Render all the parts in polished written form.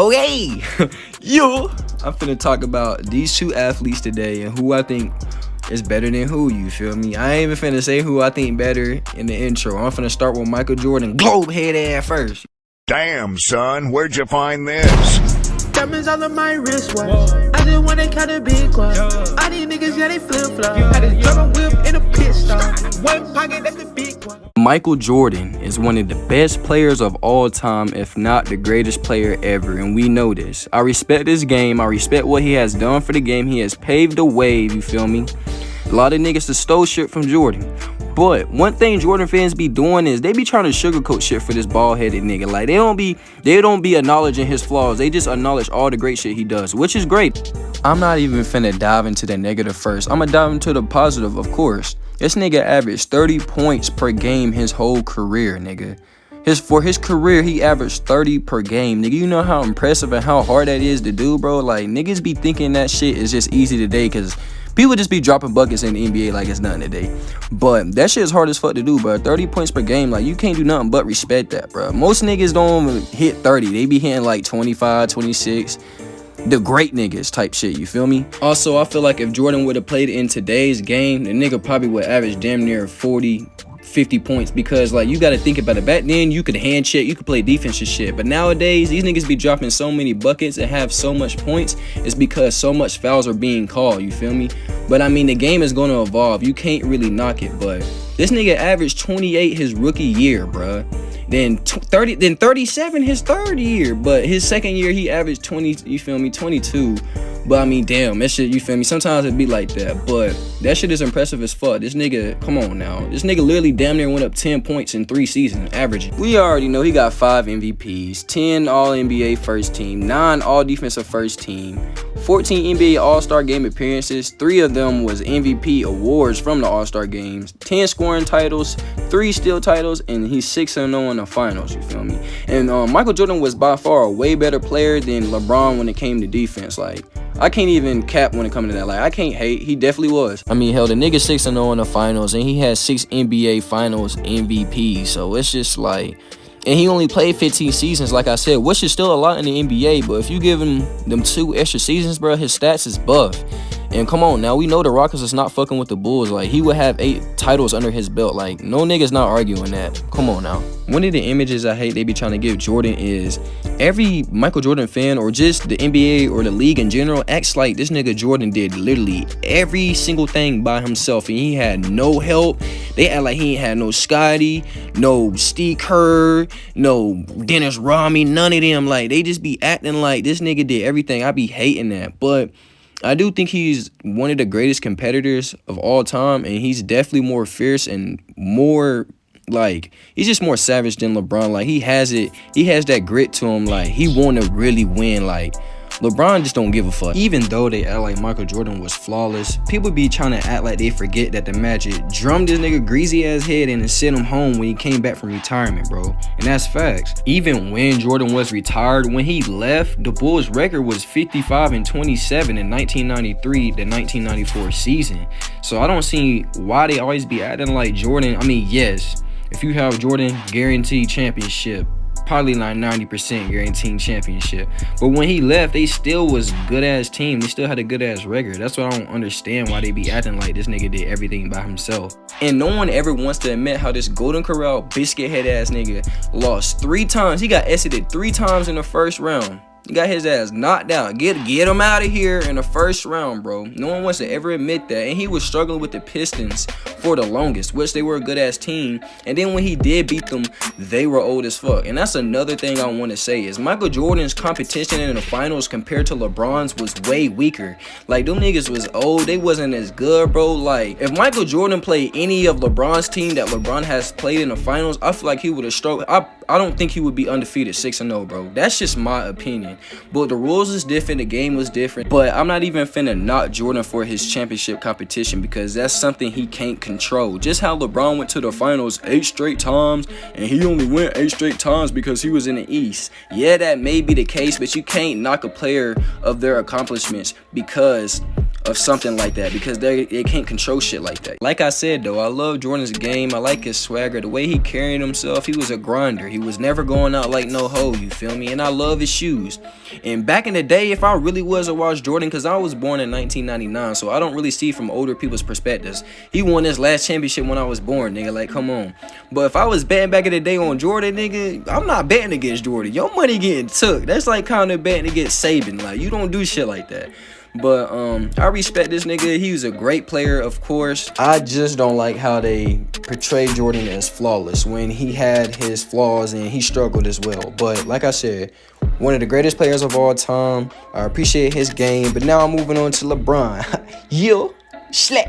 Okay, yo, I'm finna talk about these two athletes today and who I think is better than who, you feel me? I ain't even finna say who I think better in the intro. I'm finna start with Michael Jordan, globe head ass first. Damn, son, where'd you find this? Diamonds all on my wristwatch. I just wanna count a big one. All these niggas, yeah, they flip flop. Had a German whip in a pit stop. One pocket, that's the big one. Michael Jordan is one of the best players of all time, if not the greatest player ever, and we know this. I respect this game. I respect what he has done for the game. He has paved the way, you feel me? A lot of niggas just stole shit from Jordan. But one thing Jordan fans be doing is they be trying to sugarcoat shit for this bald-headed nigga. Like, they don't be acknowledging his flaws. They just acknowledge all the great shit he does, which is great. I'm not even finna dive into the negative first. I'ma dive into the positive, of course. This nigga averaged 30 points per game his whole career, nigga. For his career, he averaged 30 per game. Nigga, you know how impressive and how hard that is to do, bro? Like, niggas be thinking that shit is just easy today because people just be dropping buckets in the NBA like it's nothing today. But that shit is hard as fuck to do, bro. 30 points per game, like, you can't do nothing but respect that, bro. Most niggas don't even hit 30. They be hitting like 25, 26. The great niggas type shit, you feel me? Also, I feel like if Jordan would have played in today's game, the nigga probably would average damn near 40, 50 points, because like, you gotta think about it. Back then you could hand check, you could play defense and shit, but nowadays these niggas be dropping so many buckets and have so much points. It's because so much fouls are being called, you feel me? But I mean, the game is gonna evolve. You can't really knock it, but this nigga averaged 28 his rookie year, bruh. Then 37 his third year, but his second year he averaged 20, you feel me, 22. But I mean, damn, that shit, you feel me, sometimes it be like that, but that shit is impressive as fuck. This nigga, come on now, this nigga literally damn near went up 10 points in 3 seasons, averaging. We already know he got 5 MVPs, 10 All-NBA first team, 9 All-Defensive first team, 14 NBA All-Star game appearances, 3 of them was MVP awards from the All-Star games, 10 scoring titles, 3 steal titles, and he's 6-0 in the finals, you feel me? And Michael Jordan was by far a way better player than LeBron when it came to defense. Like, I can't even cap when it comes to that. Like, I can't hate. He definitely was. I mean, hell, the nigga 6-0 in the finals, and he has 6 NBA Finals MVPs. So it's just like, and he only played 15 seasons, like I said, which is still a lot in the NBA. But if you give him them 2 extra seasons, bro, his stats is buff. And come on, now we know the Rockets is not fucking with the Bulls. Like, he would have 8 titles under his belt. Like, no nigga's not arguing that. Come on now. One of the images I hate they be trying to give Jordan is every Michael Jordan fan or just the NBA or the league in general acts like this nigga Jordan did literally every single thing by himself and he had no help. They act like he ain't had no Scotty, no Steve Kerr, no Dennis Rodman, none of them. Like, they just be acting like this nigga did everything. I be hating that. But I do think he's one of the greatest competitors of all time, and he's definitely more fierce and more, like, he's just more savage than LeBron. Like, he has that grit to him. Like, he want to really win. Like, LeBron just don't give a fuck. Even though they act like Michael Jordan was flawless, people be trying to act like they forget that the Magic drummed this nigga greasy ass head in and sent him home when he came back from retirement, bro. And that's facts. Even when Jordan was retired, when he left, the Bulls record was 55-27 in 1993 to 1994 season. So I don't see why they always be acting like Jordan. I mean, yes, if you have Jordan, guaranteed championship. Probably like 90% guaranteed championship. But when he left, they still was good ass team. They still had a good ass record. That's what I don't understand, why they be acting like this nigga did everything by himself. And no one ever wants to admit how this Golden Corral biscuit head ass nigga lost 3 times. He got exited 3 times in the first round. He got his ass knocked out. Get him out of here in the first round, bro. No one wants to ever admit that. And he was struggling with the Pistons for the longest, which they were a good ass team. And then when he did beat them, they were old as fuck. And that's another thing I want to say is Michael Jordan's competition in the finals compared to LeBron's was way weaker. Like, them niggas was old. They wasn't as good, bro. Like, if Michael Jordan played any of LeBron's team that LeBron has played in the finals, I feel like he would have struggled. I don't think he would be undefeated 6-0, bro. That's just my opinion. But the rules is different. The game was different. But I'm not even finna knock Jordan for his championship competition because that's something he can't control. Just how LeBron went to the finals 8 straight times and he only went 8 straight times because he was in the East. Yeah, that may be the case, but you can't knock a player of their accomplishments because of something like that because they can't control shit like that. Like I said though, I love Jordan's game. I like his swagger, the way he carried himself. He was a grinder. He was never going out like no hoe, you feel me? And I love his shoes. And back in the day, if I really was to watch Jordan, because I was born in 1999, so I don't really see from older people's perspectives. He won his last championship when I was born, nigga, like come on. But if I was betting back in the day on Jordan, nigga, I'm not betting against Jordan. Your money getting took. That's like kind of betting against Saban. Like, you don't do shit like that. But I respect this nigga. He was a great player, of course. I just don't like how they portray Jordan as flawless when he had his flaws and he struggled as well. But like I said, one of the greatest players of all time. I appreciate his game. But now I'm moving on to LeBron. Yo, slap.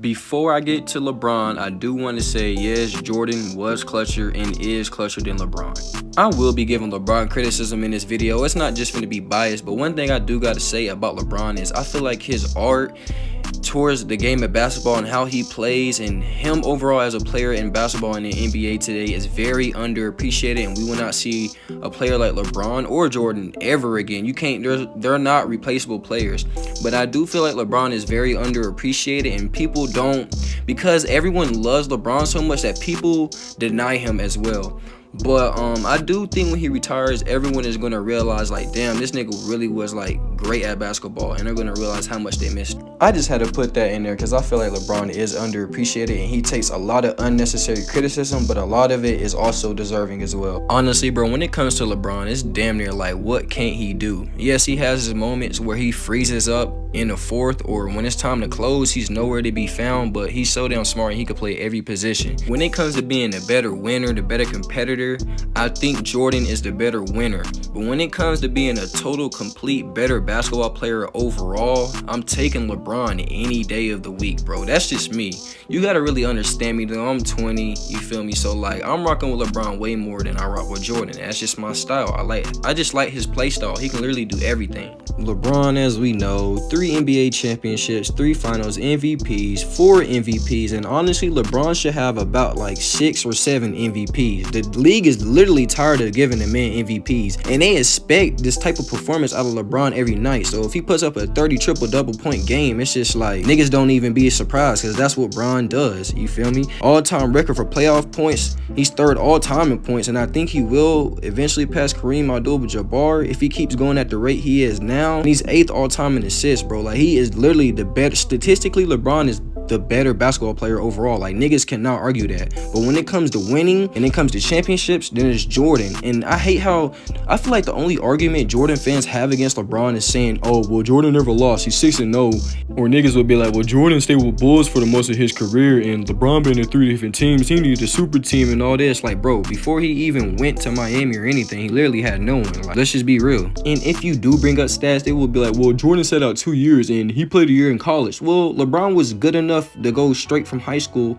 Before I get to LeBron, I do want to say, yes, Jordan was clutcher and is clutcher than LeBron. I will be giving LeBron criticism in this video. It's not just going to be biased, but one thing I do got to say about LeBron is I feel like his art towards the game of basketball and how he plays and him overall as a player in basketball in the NBA today is very underappreciated, and we will not see a player like LeBron or Jordan ever again. You can't, they're not replaceable players. But I do feel like LeBron is very underappreciated, and people don't, because everyone loves LeBron so much that people deny him as well. But I do think when he retires, everyone is going to realize, like, damn, this nigga really was, like, great at basketball, and they're going to realize how much they missed. I just had to put that in there because I feel like LeBron is underappreciated, and he takes a lot of unnecessary criticism, but a lot of it is also deserving as well. Honestly, bro, when it comes to LeBron, it's damn near like, what can't he do? Yes, he has his moments where he freezes up in the fourth, or when it's time to close, he's nowhere to be found, but he's so damn smart and he can play every position. When it comes to being a better winner, the better competitor, I think Jordan is the better winner. But when it comes to being a total, complete, better basketball player overall, I'm taking LeBron any day of the week, bro. That's just me. You gotta really understand me though. I'm 20, you feel me? So like, I'm rocking with LeBron way more than I rock with Jordan. That's just my style. I just like his play style. He can literally do everything. LeBron, as we know, 3 NBA championships, 3 finals MVPs, 4 MVPs, and honestly, LeBron should have about like 6 or 7 MVPs. The league is literally tired of giving the man MVPs, and they expect this type of performance out of LeBron every night. So if he puts up a 30 triple-double point game, it's just like, niggas don't even be surprised, because that's what Bron does, you feel me? All-time record for playoff points, he's 3rd all-time in points, and I think he will eventually pass Kareem Abdul-Jabbar if he keeps going at the rate he is now. And he's 8th all-time in assists, bro. Like, he is literally the better, statistically, LeBron is the better basketball player overall. Like, niggas cannot argue that. But when it comes to winning and it comes to championships, then it's Jordan. And I hate how, I feel like the only argument Jordan fans have against LeBron is saying, oh, well, Jordan never lost, he's 6-0. Or niggas would be like, well, Jordan stayed with Bulls for the most of his career, and LeBron been in 3 different teams, he needed a super team and all this. Like, bro, before he even went to Miami or anything, he literally had no one. Like, let's just be real. And if you do bring up stats, they will be like, well, Jordan sat out 2 years and he played a year in college. Well, LeBron was good enough to go straight from high school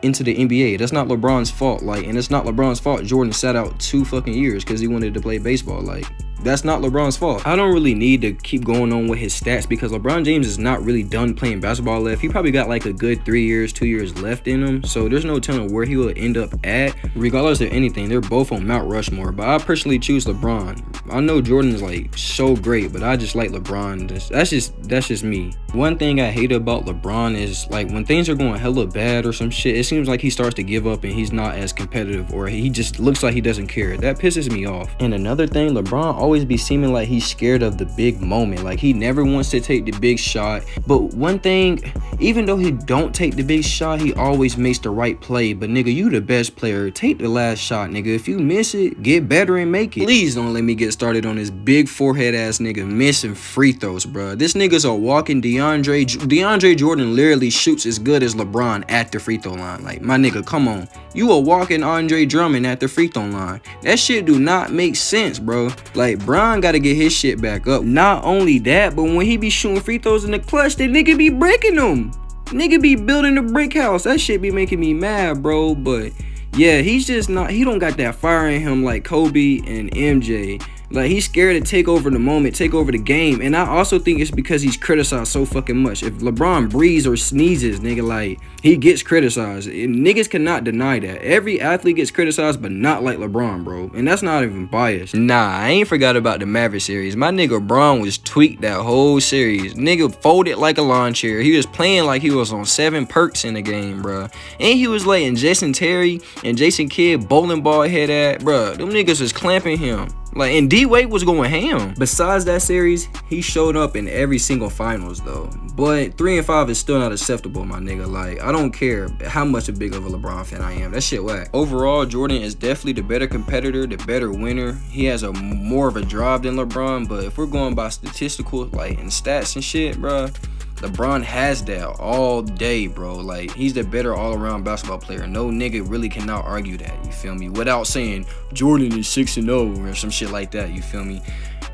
into the NBA. That's not LeBron's fault. Like, and it's not LeBron's fault Jordan sat out 2 fucking years because he wanted to play baseball. Like, that's not LeBron's fault. I don't really need to keep going on with his stats because LeBron James is not really done playing basketball left. He probably got like a good 3 years, 2 years left in him. So there's no telling where he will end up at. Regardless of anything, they're both on Mount Rushmore. But I personally choose LeBron. I know Jordan is like so great, but I just like LeBron. That's just me. One thing I hate about LeBron is like when things are going hella bad or some shit, it seems like he starts to give up and he's not as competitive, or he just looks like he doesn't care. That pisses me off. And another thing, LeBron always be seeming like he's scared of the big moment. Like, he never wants to take the big shot. But one thing, even though he don't take the big shot, he always makes the right play. But nigga, you the best player, take the last shot, nigga. If you miss it, get better and make it. Please don't let me get started on this big forehead ass nigga missing free throws, bro. This nigga's a walking DeAndre Jordan. Literally shoots as good as LeBron at the free throw line. Like, my nigga, come on, you a walking Andre Drummond at the free throw line. That shit do not make sense, bro. Like, Bron gotta get his shit back up. Not only that, but when he be shooting free throws in the clutch, that nigga be breaking them. Nigga be building a brick house. That shit be making me mad, bro. But yeah, he's just not, he don't got that fire in him like Kobe and MJ. Like, he's scared to take over the moment, take over the game. And I also think it's because he's criticized so fucking much. If LeBron breathes or sneezes, nigga, like, he gets criticized. And niggas cannot deny that. Every athlete gets criticized, but not like LeBron, bro. And that's not even biased. Nah, I ain't forgot about the Maverick series. My nigga Bron was tweaked that whole series. Nigga folded like a lawn chair. He was playing like he was on 7 perks in the game, bro. And he was letting Jason Terry and Jason Kidd bowling ball head at, bro. Them niggas was clamping him. Like, and D-Wade was going ham. Besides that series, he showed up in every single finals, though. But 3 and 5 is still not acceptable, my nigga. Like, I don't care how much a big of a LeBron fan I am. That shit whack. Overall, Jordan is definitely the better competitor, the better winner. He has a more of a drive than LeBron. But if we're going by statistical, like, and stats and shit, bruh, LeBron has that all day, bro. Like, he's the better all-around basketball player. No nigga really cannot argue that, you feel me? Without saying Jordan is 6-0 or some shit like that, you feel me?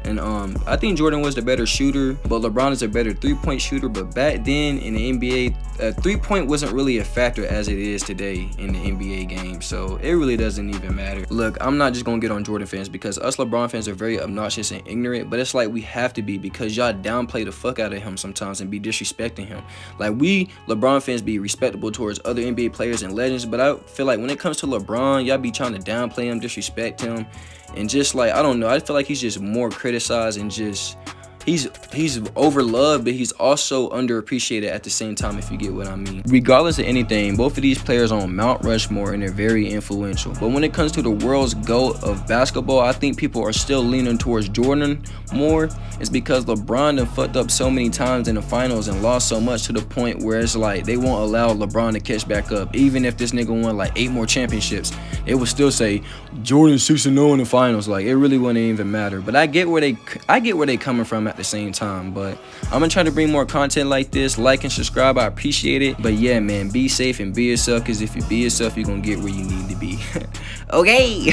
And I think Jordan was the better shooter, but LeBron is a better three-point shooter. But back then in the NBA, three-point wasn't really a factor as it is today in the NBA game. So it really doesn't even matter. Look, I'm not just gonna get on Jordan fans because us LeBron fans are very obnoxious and ignorant, but it's like we have to be because y'all downplay the fuck out of him sometimes and be disrespecting him. Like, we LeBron fans be respectable towards other NBA players and legends, but I feel like when it comes to LeBron, y'all be trying to downplay him, disrespect him. And just like, I don't know, I feel like he's just more criticized and just he's overloved, but he's also underappreciated at the same time, if you get what I mean. Regardless of anything, both of these players are on Mount Rushmore and they're very influential. But when it comes to the world's GOAT of basketball, I think people are still leaning towards Jordan more. It's because LeBron done fucked up so many times in the finals and lost so much to the point where it's like they won't allow LeBron to catch back up. Even if this nigga won like 8 more championships, they would still say Jordan 6-0 in the finals. Like, it really wouldn't even matter. But I get where they coming from at the same time. But I'm gonna try to bring more content like this. Like and subscribe, I appreciate it. But yeah, man, be safe and be yourself, because if you be yourself, you're gonna get where you need to be. Okay.